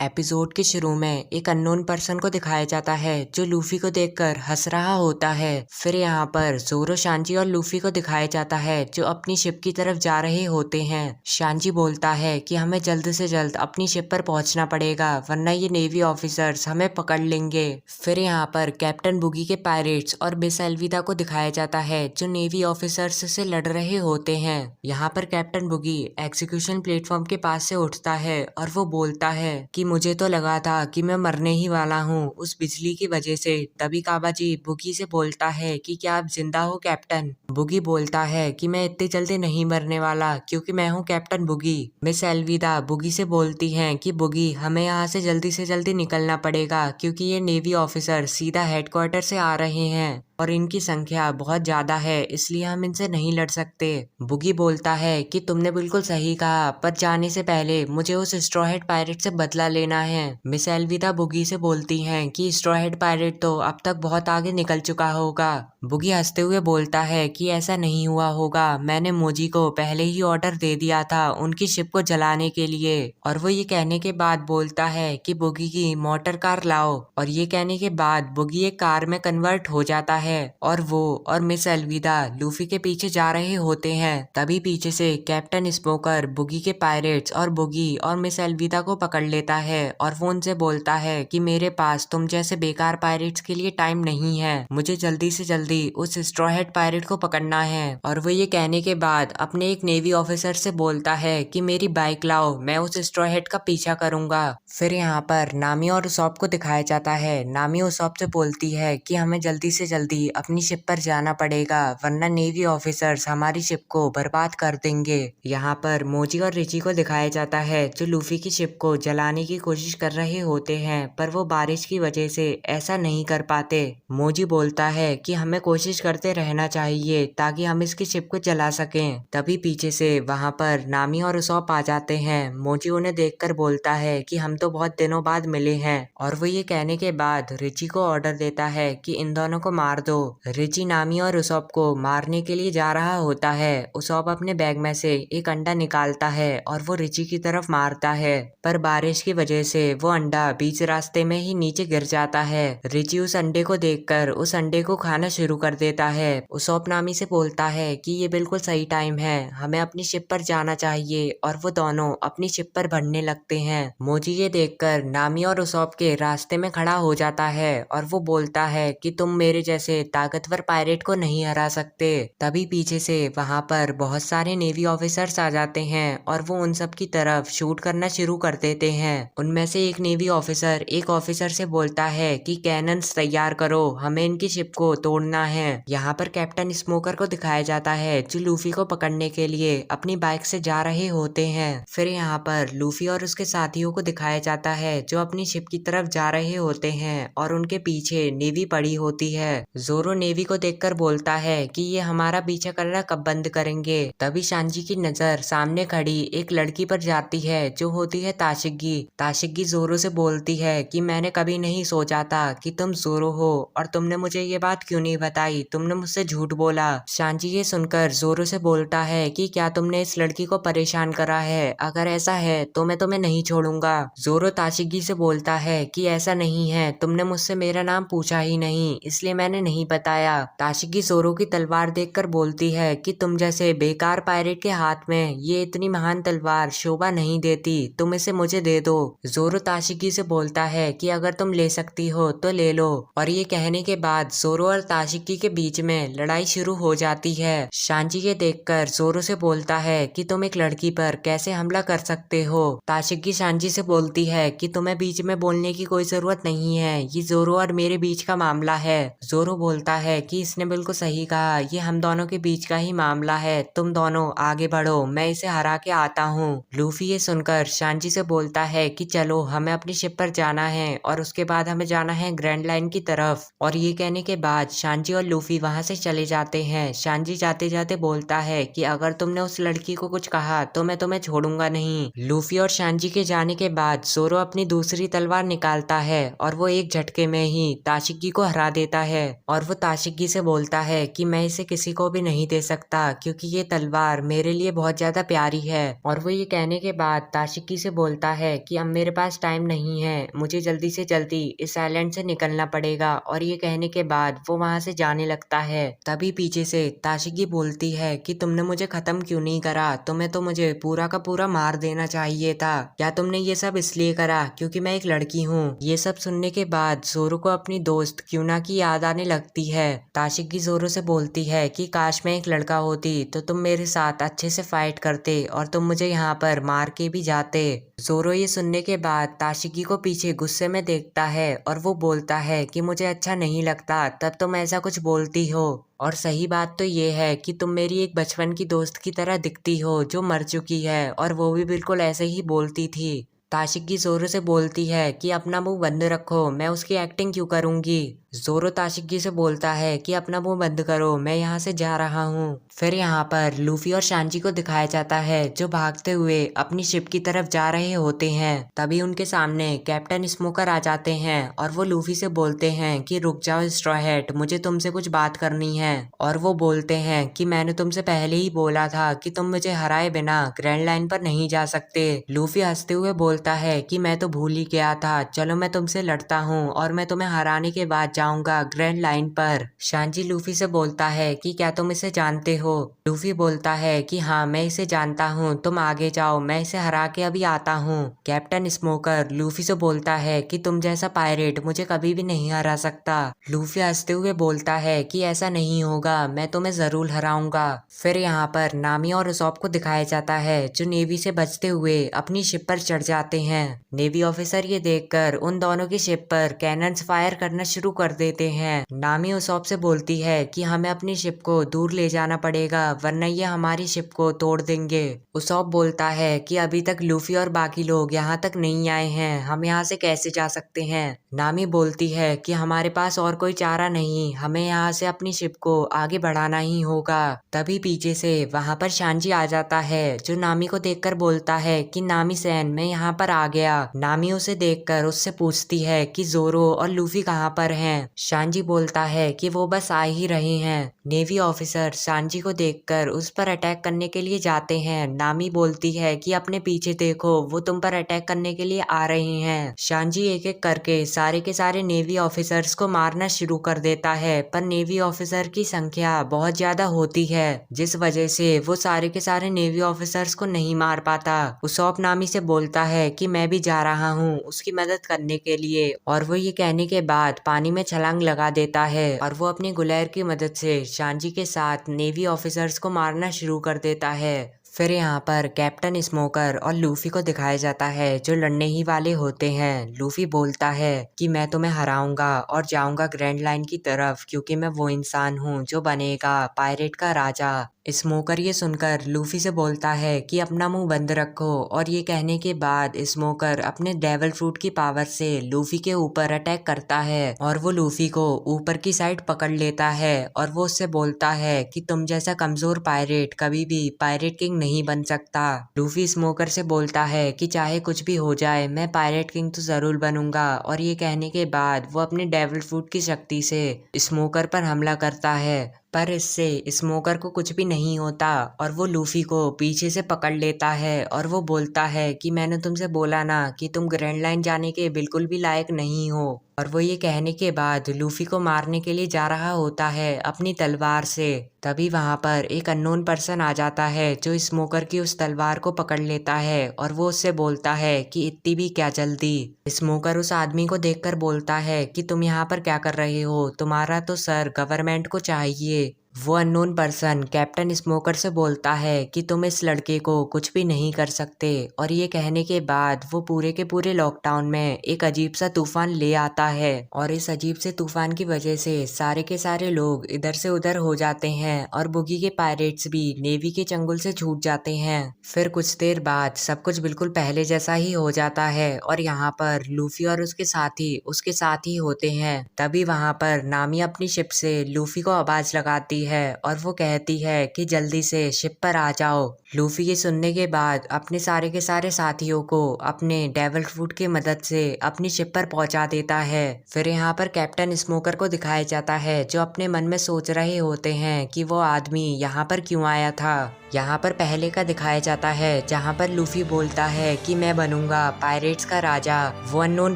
Episode के शुरू में एक अननोन पर्सन को दिखाया जाता है जो लूफी को देखकर हंस रहा होता है। फिर यहाँ पर जोरो, शांजी और लूफी को दिखाया जाता है जो अपनी शिप की तरफ जा रहे होते हैं। शांजी बोलता है कि हमें जल्द से जल्द अपनी शिप पर पहुंचना पड़ेगा वरना ये नेवी ऑफिसर्स हमें पकड़ लेंगे। फिर यहाँ पर कैप्टन बुगी के पायरेट्स और मिस एल्विदा को दिखाया जाता है जो नेवी ऑफिसर्स से लड़ रहे होते हैं। यहाँ पर कैप्टन बुगी एग्जीक्यूशन प्लेटफॉर्म के पास से उठता है और वो बोलता है कि मुझे तो लगा था कि मैं मरने ही वाला हूँ उस बिजली की वजह से। तभी काबाजी बुगी से बोलता है कि क्या आप जिंदा हो कैप्टन। बुगी बोलता है कि मैं इतनी जल्दी नहीं मरने वाला क्योंकि मैं हूँ कैप्टन बुगी। मिस एल्विदा बुगी से बोलती हैं कि बुगी हमें यहाँ से जल्दी निकलना पड़ेगा क्योंकि ये नेवी ऑफिसर सीधा हेडक्वार्टर से आ रहे हैं और इनकी संख्या बहुत ज्यादा है, इसलिए हम इनसे नहीं लड़ सकते। बुगी बोलता है कि तुमने बिल्कुल सही कहा, पर जाने से पहले मुझे उस स्ट्रॉ हेड पायरेट से बदला लेना है। मिस एल्विदा बुगी से बोलती हैं कि स्ट्रॉ हेड पायरेट तो अब तक बहुत आगे निकल चुका होगा। बुगी हंसते हुए बोलता है कि ऐसा नहीं हुआ होगा, मैंने मोजी को पहले ही ऑर्डर दे दिया था उनकी शिप को जलाने के लिए। और वो ये कहने के बाद बोलता है कि बुगी की मोटर कार लाओ, और ये कहने के बाद बुगी एक कार में कन्वर्ट हो जाता है और वो और मिस एल्विदा लूफी के पीछे जा रहे होते हैं। तभी पीछे से कैप्टन स्मोकर बुगी के पायरेट्स और बुगी और मिस एल्विदा को पकड़ लेता है और वो उनसे बोलता है कि मेरे पास तुम जैसे बेकार पायरेट्स के लिए टाइम नहीं है, मुझे जल्दी से जल्दी उस स्ट्रॉ हेड पायरेट को पकड़ना है। और वो ये कहने के बाद अपने एक नेवी ऑफिसर से बोलता है कि मेरी बाइक लाओ, मैं उस स्ट्रॉ हेड का पीछा करूंगा। फिर यहाँ पर नामी और उसॉप को दिखाया जाता है। नामी उसॉप से बोलती है कि हमें जल्दी से जल्दी अपनी शिप पर जाना पड़ेगा वरना नेवी ऑफिसर्स हमारी शिप को बर्बाद कर देंगे। यहाँ पर मोजी और रिची को दिखाया जाता है जो लूफी की शिप को जलाने की कोशिश कर रहे होते हैं, पर वो बारिश की वजह से ऐसा नहीं कर पाते। मोजी बोलता है कि हमें कोशिश करते रहना चाहिए ताकि हम इसकी शिप को जला सकें। तभी पीछे से वहाँ पर नामी और उसॉप आ जाते हैं। मोजी उन्हें देखकर बोलता है कि हम तो बहुत दिनों बाद मिले हैं, और वो ये कहने के बाद रिची को ऑर्डर देता है कि इन दोनों को मार दो। रिची नामी और उसॉप को मारने के लिए जा रहा होता है। उसॉप अपने बैग में से एक अंडा निकालता है और वो रिची की तरफ मारता है, पर बारिश की वजह से वो अंडा बीच रास्ते में ही नीचे गिर जाता है। रिची उस अंडे को देखकर उस अंडे को खाना शुरू कर देता है। उसॉप नामी से बोलता है कि ये बिल्कुल सही टाइम है, हमें अपनी शिप पर जाना चाहिए, और वो दोनों अपनी शिप पर बढ़ने लगते हैं। मोजी ये देखकर नामी और उसॉप के रास्ते में खड़ा हो जाता है और वो बोलता है कि तुम मेरे जैसे ताकतवर पायरेट को नहीं हरा सकते। तभी पीछे से वहां पर बहुत सारे नेवी ऑफिसर्स आ जाते हैं और वो उन सब की तरफ शूट करना शुरू कर देते हैं। उनमें से एक नेवी ऑफिसर एक ऑफिसर से बोलता है कि कैनन्स तैयार करो, हमें इनकी शिप को तोड़ना है। यहाँ पर कैप्टन स्मोकर को दिखाया जाता है जो लूफी को पकड़ने के लिए अपनी बाइक से जा रहे होते हैं। फिर यहाँ पर लूफी और उसके साथियों को दिखाया जाता है जो अपनी शिप की तरफ जा रहे होते हैं और उनके पीछे नेवी पड़ी होती है। जोरो नेवी को देखकर बोलता है कि ये हमारा पीछा करना कब बंद करेंगे। तभी शांजी की नजर सामने खड़ी एक लड़की पर जाती है जो होती है ताशिगी। ताशिगी जोरो से बोलती है कि मैंने कभी नहीं सोचा था कि तुम जोरो हो, और तुमने मुझे ये बात क्यों नहीं बताई, तुमने मुझसे झूठ बोला। शांजी ये सुनकर जोरो से बोलता है कि क्या तुमने इस लड़की को परेशान करा है, अगर ऐसा है तो मैं तुम्हें नहीं छोड़ूंगा। जोरो ताशिगी से बोलता है कि ऐसा नहीं है, तुमने मुझसे मेरा नाम पूछा ही नहीं इसलिए मैंने नहीं बताया। ताशिगी जोरो की तलवार देखकर बोलती है कि तुम जैसे बेकार पायरेट के हाथ में ये इतनी महान तलवार शोभा नहीं देती, तुम इसे मुझे दे दो। जोरो ताशिगी से बोलता है कि अगर तुम ले सकती हो तो ले लो, और ये कहने के बाद जोरो और ताशिगी के बीच में लड़ाई शुरू हो जाती है। शांजी ये देखकर जोरो से बोलता है कि तुम एक लड़की पर कैसे हमला कर सकते हो। ताशिगी शांजी से बोलती है कि तुम्हें बीच में बोलने की कोई जरूरत नहीं है, ये जोरो और मेरे बीच का मामला है। जोरो बोलता है कि इसने बिल्कुल सही कहा, ये हम दोनों के बीच का ही मामला है, तुम दोनों आगे बढ़ो, मैं इसे हरा के आता हूँ। लूफी ये सुनकर शांजी से बोलता है कि चलो हमें अपनी शिप पर जाना है और उसके बाद हमें जाना है ग्रैंड लाइन की तरफ। और ये कहने के बाद शांजी और लूफी वहां से चले जाते हैं। शांजी जाते जाते बोलता है कि अगर तुमने उस लड़की को कुछ कहा तो मैं तुम्हें छोड़ूंगा नहीं। लूफी और शांजी के जाने के बाद जोरो अपनी दूसरी तलवार निकालता है और वो एक झटके में ही ताशिगी को हरा देता है और वो ताशिकी से बोलता है कि मैं इसे किसी को भी नहीं दे सकता क्योंकि ये तलवार मेरे लिए बहुत ज्यादा प्यारी है। और वो ये कहने के बाद ताशिकी से बोलता है कि अब मेरे पास टाइम नहीं है, मुझे जल्दी से जल्दी इस आइलैंड से निकलना पड़ेगा। और ये कहने के बाद वो वहां से जाने लगता है। तभी पीछे से ताशिकी बोलती है कि तुमने मुझे खत्म क्यों नहीं करा, तुम्हें तो मुझे पूरा का पूरा मार देना चाहिए था। क्या तुमने ये सब इसलिए करा क्योंकि मैं एक लड़की हूँ? ये सब सुनने के बाद जोरो को अपनी दोस्त क्यूना की याद आने लगती है। ताशिकी जोरो से बोलती है कि काश मैं एक लड़का होती तो तुम मेरे साथ अच्छे से फाइट करते और तुम मुझे यहाँ पर मार के भी जाते। जोरो ये सुनने के बाद ताशिकी को पीछे गुस्से में देखता है और वो बोलता है कि मुझे अच्छा नहीं लगता तब तुम ऐसा कुछ बोलती हो। और सही बात तो ये है कि तुम मेरी एक बचपन की दोस्त की तरह दिखती हो जो मर चुकी है, और वो भी बिल्कुल ऐसे ही बोलती थी। ताशिकी जोरो से बोलती है कि अपना मुंह बंद रखो, मैं उसकी एक्टिंग क्यों करूंगी। जोरो ताशिकी से बोलता है कि अपना मुंह बंद करो, मैं यहाँ से जा रहा हूँ। फिर यहाँ पर लूफी और शांजी को दिखाया जाता है जो भागते हुए अपनी शिप की तरफ जा रहे होते हैं। तभी उनके सामने कैप्टन स्मोकर आ जाते हैं और वो लूफी से बोलते हैं कि रुक जाओ स्ट्रॉ हैट, मुझे तुमसे कुछ बात करनी है। और वो बोलते हैं कि मैंने तुमसे पहले ही बोला था कि तुम मुझे हराए बिना ग्रैंड लाइन पर नहीं जा सकते। लूफी हंसते हुए बोलता है कि मैं तो भूल ही गया था, चलो मैं तुमसे लड़ता हूँ और मैं तुम्हें हराने के बाद जाऊंगा ग्रैंड लाइन पर। शांजी लूफी से बोलता है कि क्या तुम इसे जानते हो? लूफी बोलता है कि हाँ मैं इसे जानता हूँ, तुम आगे जाओ, मैं इसे हरा के अभी आता हूँ। कैप्टन स्मोकर लूफी से बोलता है कि तुम जैसा पायरेट मुझे कभी भी नहीं हरा सकता। लूफी हंसते हुए बोलता है कि ऐसा नहीं होगा, मैं तुम्हें जरूर हराऊंगा। फिर यहाँ पर नामी और उसॉप को दिखाया जाता है जो नेवी से बचते हुए अपनी शिप पर चढ़ जाते हैं। नेवी ऑफिसर ये देखकर उन दोनों की शिप पर कैनन्स फायर करना शुरू कर देते हैं। नामी उसॉप से बोलती है कि हमें अपनी शिप को दूर ले जाना पड़ेगा वरना ये हमारी शिप को तोड़ देंगे। उसॉप बोलता है कि अभी तक लूफी और बाकी लोग यहाँ तक नहीं आए हैं, हम यहाँ से कैसे जा सकते हैं। नामी बोलती है कि हमारे पास और कोई चारा नहीं, हमें यहाँ से अपनी शिप को आगे बढ़ाना ही होगा। तभी पीछे से वहां पर शांजी आ जाता है जो नामी को देखकर बोलता है कि नामी सैन मैं यहाँ पर आ गया। नामी उसे देखकर उससे पूछती है कि जोरो और लूफी कहाँ पर हैं। शांजी बोलता है कि वो बस आ ही रहे हैं। नेवी ऑफिसर शांजी को देखकर उस पर अटैक करने के लिए जाते हैं। नामी बोलती है कि अपने पीछे देखो, वो तुम पर अटैक करने के लिए आ रहे हैं। शांजी एक एक करके सारे के सारे नेवी ऑफिसर्स को मारना शुरू कर देता है, पर नेवी ऑफिसर की संख्या बहुत ज्यादा होती है जिस वजह से वो सारे के सारे नेवी ऑफिसर्स को नहीं मार पाता। उसॉप नामी से बोलता है कि मैं भी जा रहा हूँ उसकी मदद करने के लिए, और वो ये कहने के बाद पानी में छलांग लगा देता है और वो अपनी गुलैर की मदद से शांजी के साथ नेवी ऑफिसर्स को मारना शुरू कर देता है। फिर यहाँ पर कैप्टन स्मोकर और लूफी को दिखाया जाता है जो लड़ने ही वाले होते हैं। लूफी बोलता है कि मैं तुम्हें हराऊंगा और जाऊंगा ग्रैंड लाइन की तरफ क्योंकि मैं वो इंसान हूँ जो बनेगा पायरेट का राजा। स्मोकर ये सुनकर लूफी से बोलता है कि अपना मुंह बंद रखो, और ये कहने के बाद स्मोकर अपने डेविल फ्रूट की पावर से लूफी के ऊपर अटैक करता है और वो लूफी को ऊपर की साइड पकड़ लेता है और वो उससे बोलता है कि तुम जैसा कमजोर पायरेट कभी भी पायरेट किंग नहीं बन सकता। लूफी स्मोकर से बोलता है कि चाहे कुछ भी हो जाए मैं पायरेट किंग तो जरूर बनूंगा, और ये कहने के बाद वो अपने डेविल फ्रूट की शक्ति से स्मोकर पर हमला करता है, पर इससे स्मोकर को कुछ भी नहीं होता और वो लूफी को पीछे से पकड़ लेता है और वो बोलता है कि मैंने तुमसे बोला ना कि तुम ग्रैंड लाइन जाने के बिल्कुल भी लायक नहीं हो। और वो ये कहने के बाद लूफी को मारने के लिए जा रहा होता है अपनी तलवार से। तभी वहां पर एक अननोन पर्सन आ जाता है जो स्मोकर की उस तलवार को पकड़ लेता है और वो उससे बोलता है कि इतनी भी क्या जल्दी। स्मोकर उस आदमी को देखकर बोलता है कि तुम यहाँ पर क्या कर रहे हो, तुम्हारा तो सर गवर्नमेंट को चाहिए। वो अननोन पर्सन कैप्टन स्मोकर से बोलता है कि तुम इस लड़के को कुछ भी नहीं कर सकते, और ये कहने के बाद वो पूरे के पूरे लॉकडाउन में एक अजीब सा तूफान ले आता है और इस अजीब से तूफान की वजह से सारे के सारे लोग इधर से उधर हो जाते हैं और बुगी के पायरेट्स भी नेवी के चंगुल से छूट जाते हैं। फिर कुछ देर बाद सब कुछ बिल्कुल पहले जैसा ही हो जाता है और यहाँ पर लूफी और उसके साथ ही होते हैं। तभी वहाँ पर नामी अपनी शिप से लूफी को आवाज लगाती है और वो कहती है कि जल्दी से शिप पर आ जाओ। लूफी ये सुनने के बाद अपने सारे के सारे साथियों को अपने डेविल फ्रूट की मदद से अपनी शिप पर पहुंचा देता है। फिर यहाँ पर कैप्टन स्मोकर को दिखाया जाता है जो अपने मन में सोच रहे होते हैं कि वो आदमी यहाँ पर क्यों आया था। यहाँ पर पहले का दिखाया जाता है जहाँ पर लूफी बोलता है कि मैं बनूंगा पायरेट्स का राजा। वो अननोन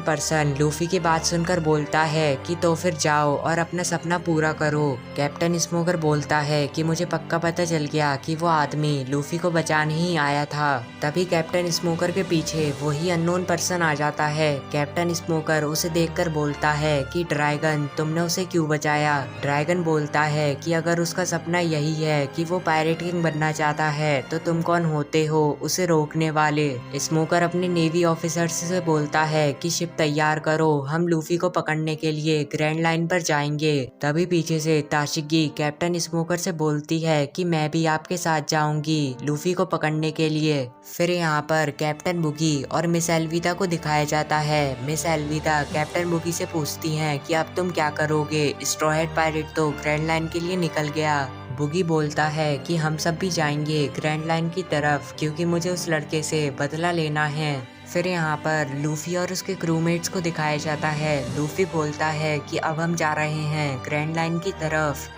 पर्सन लूफी की बात सुनकर बोलता है कि तो फिर जाओ और अपना सपना पूरा करो। कैप्टन स्मोकर बोलता है कि मुझे पक्का पता चल गया कि वो आदमी लूफी को बचाने ही आया था। तभी कैप्टन स्मोकर के पीछे वही अननोन पर्सन आ जाता है। कैप्टन स्मोकर उसे देखकर बोलता है कि ड्रैगन तुमने उसे क्यों बचाया। ड्रैगन बोलता है कि अगर उसका सपना यही है कि वो पायरेट किंग बनना चाहता है तो तुम कौन होते हो उसे रोकने वाले। स्मोकर अपने नेवी ऑफिसर्स से बोलता है कि शिप तैयार करो, हम लूफी को पकड़ने के लिए ग्रैंड लाइन पर जाएंगे। तभी पीछे से ताशिगी कैप्टन स्मोकर से बोलती है कि मैं भी आपके साथ जाऊंगी लूफी को पकड़ने के लिए। फिर यहाँ पर कैप्टन बुगी और मिस एल्विदा को दिखाया जाता है। मिस एल्विदा कैप्टन बुगी से पूछती हैं कि अब तुम क्या करोगे, स्ट्रॉ हेड पायरेट तो ग्रैंड लाइन के लिए निकल गया। बुगी बोलता है कि हम सब भी जाएंगे ग्रैंड लाइन की तरफ क्योंकि मुझे उस लड़के से बदला लेना है। फिर यहाँ पर लूफी और उसके क्रूमेट्स को दिखाया जाता है। लूफी बोलता है कि अब हम जा रहे हैं ग्रैंड लाइन की तरफ।